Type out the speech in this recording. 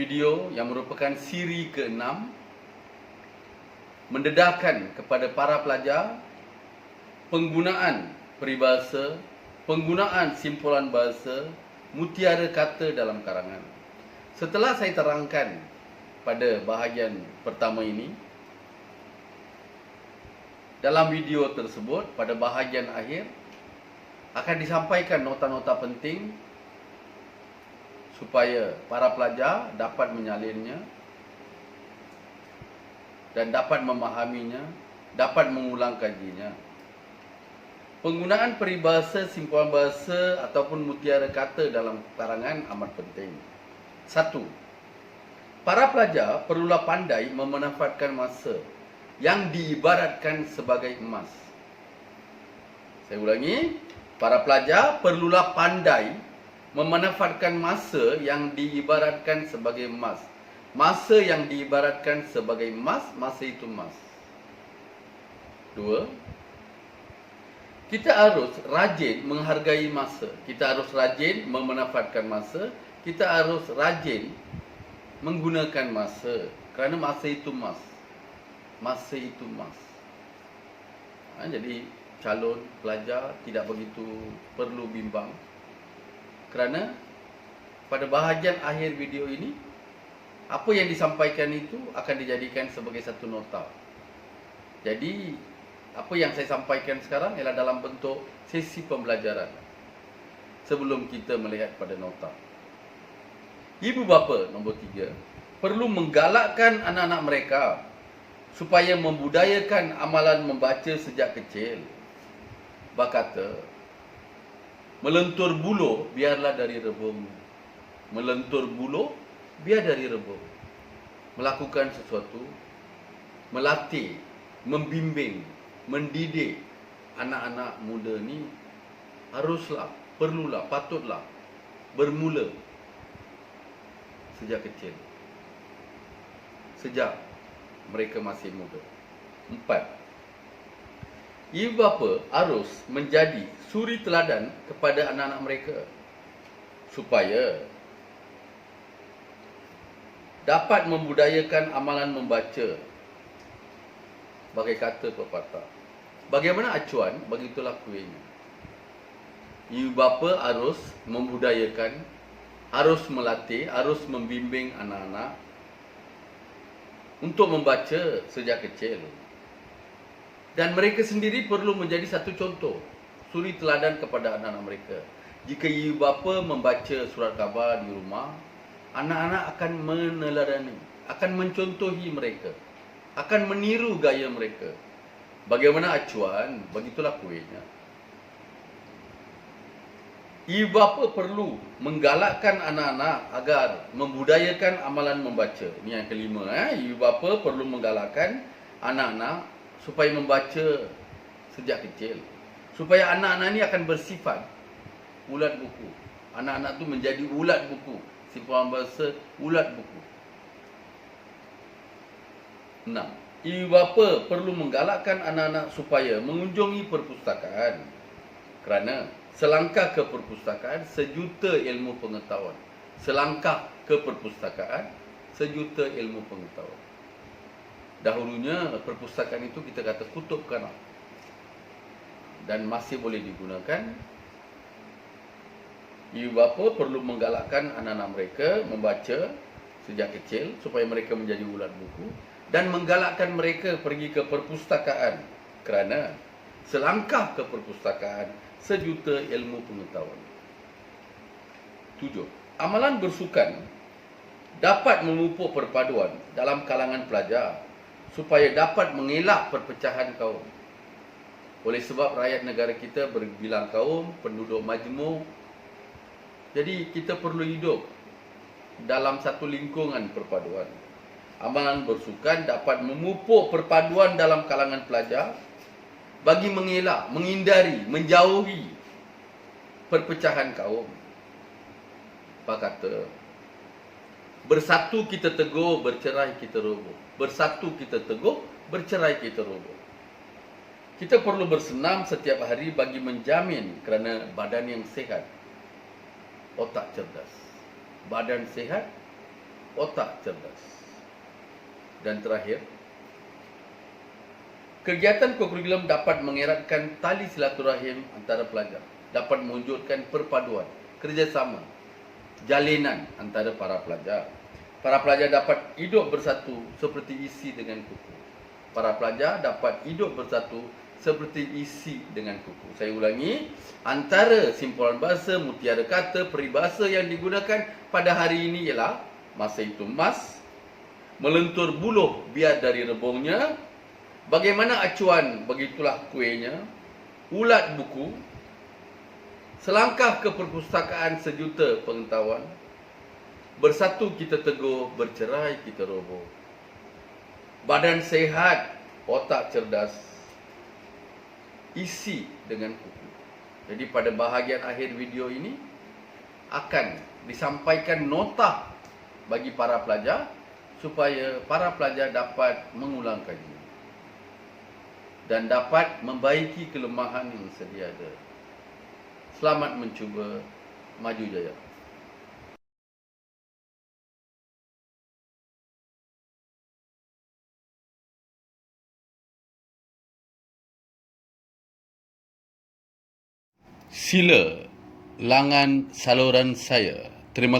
video yang merupakan siri ke-6 mendedahkan kepada para pelajar penggunaan peribahasa, penggunaan simpulan bahasa, mutiara kata dalam karangan. Setelah saya terangkan pada bahagian pertama ini, dalam video tersebut pada bahagian akhir akan disampaikan nota-nota penting supaya para pelajar dapat menyalinnya dan dapat memahaminya, dapat mengulang kajinya. Penggunaan peribahasa, simpulan bahasa ataupun mutiara kata dalam karangan amat penting. 1. Para pelajar perlulah pandai memanfaatkan masa yang diibaratkan sebagai emas. Saya ulangi, para pelajar perlulah pandai memanfaatkan masa yang diibaratkan sebagai emas. Masa yang diibaratkan sebagai emas, masa itu emas. 2. Kita harus rajin menghargai masa. Kita harus rajin memanfaatkan masa. Kita harus rajin menggunakan masa. Kerana masa itu emas. Masa itu emas. Jadi calon pelajar tidak begitu perlu bimbang. Kerana pada bahagian akhir video ini, apa yang disampaikan itu akan dijadikan sebagai satu nota. Jadi, apa yang saya sampaikan sekarang ialah dalam bentuk sesi pembelajaran sebelum kita melihat pada nota. Ibu bapa, nombor 3, perlu menggalakkan anak-anak mereka supaya membudayakan amalan membaca sejak kecil. Berkata, melentur buluh biarlah dari rebung. Melentur buluh biar dari rebung. Melakukan sesuatu, melatih, membimbing, mendidik anak-anak muda ni haruslah, perlulah, patutlah bermula sejak kecil. Sejak mereka masih muda. 4. Ibu bapa harus menjadi suri teladan kepada anak-anak mereka supaya dapat membudayakan amalan membaca. Bagai kata pepatah, bagaimana acuan, begitulah kuihnya. Ibu bapa harus membudayakan, harus melatih, harus membimbing anak-anak untuk membaca sejak kecil. Dan mereka sendiri perlu menjadi satu contoh, suri teladan kepada anak-anak mereka. Jika ibu bapa membaca surat khabar di rumah, anak-anak akan meneladani, akan mencontohi mereka, akan meniru gaya mereka. Bagaimana acuan, begitulah kuihnya. Ibu bapa perlu menggalakkan anak-anak agar membudayakan amalan membaca. Ini yang kelima. Ibu bapa perlu menggalakkan anak-anak supaya membaca sejak kecil. Supaya anak-anak ini akan bersifat ulat buku. Anak-anak tu menjadi ulat buku. Simpulan bahasa, ulat buku. 6. Ibu bapa perlu menggalakkan anak-anak supaya mengunjungi perpustakaan. Kerana selangkah ke perpustakaan, sejuta ilmu pengetahuan. Selangkah ke perpustakaan, sejuta ilmu pengetahuan. Dahulunya perpustakaan itu kita kata kutub kanak dan masih boleh digunakan. Ibu bapa perlu menggalakkan anak-anak mereka membaca sejak kecil supaya mereka menjadi ulat buku dan menggalakkan mereka pergi ke perpustakaan kerana selangkah ke perpustakaan, sejuta ilmu pengetahuan. 7. Amalan bersukan dapat memupuk perpaduan dalam kalangan pelajar supaya dapat mengelak perpecahan kaum. Oleh sebab rakyat negara kita berbilang kaum, penduduk majmuk. Jadi kita perlu hidup dalam satu lingkungan perpaduan. Amalan bersukan dapat memupuk perpaduan dalam kalangan pelajar bagi mengelak, menghindari, menjauhi perpecahan kaum. Pak kata, bersatu kita teguh, bercerai kita roboh. Bersatu kita teguh, bercerai kita roboh. Kita perlu bersenam setiap hari bagi menjamin kerana badan yang sihat, otak cerdas. Badan sihat, otak cerdas. Dan terakhir, kegiatan kokurikulum dapat mengeratkan tali silaturahim antara pelajar, dapat mewujudkan perpaduan, kerjasama, jalinan antara para pelajar. Para pelajar dapat hidup bersatu seperti isi dengan kuku. Para pelajar dapat hidup bersatu seperti isi dengan kuku. Saya ulangi, antara simpulan bahasa, mutiara kata, peribahasa yang digunakan pada hari ini ialah masa itu emas, melentur buluh biar dari rebungnya, bagaimana acuan begitulah kuenya, ulat buku, selangkah ke perpustakaan sejuta pengetahuan, bersatu kita teguh, bercerai kita roboh. Badan sehat, otak cerdas, isi dengan kuku. Jadi pada bahagian akhir video ini akan disampaikan nota bagi para pelajar supaya para pelajar dapat mengulang kaji dan dapat membaiki kelemahan yang sedia ada. Selamat mencuba, maju jaya. Sila langan saluran saya. Terima kasih.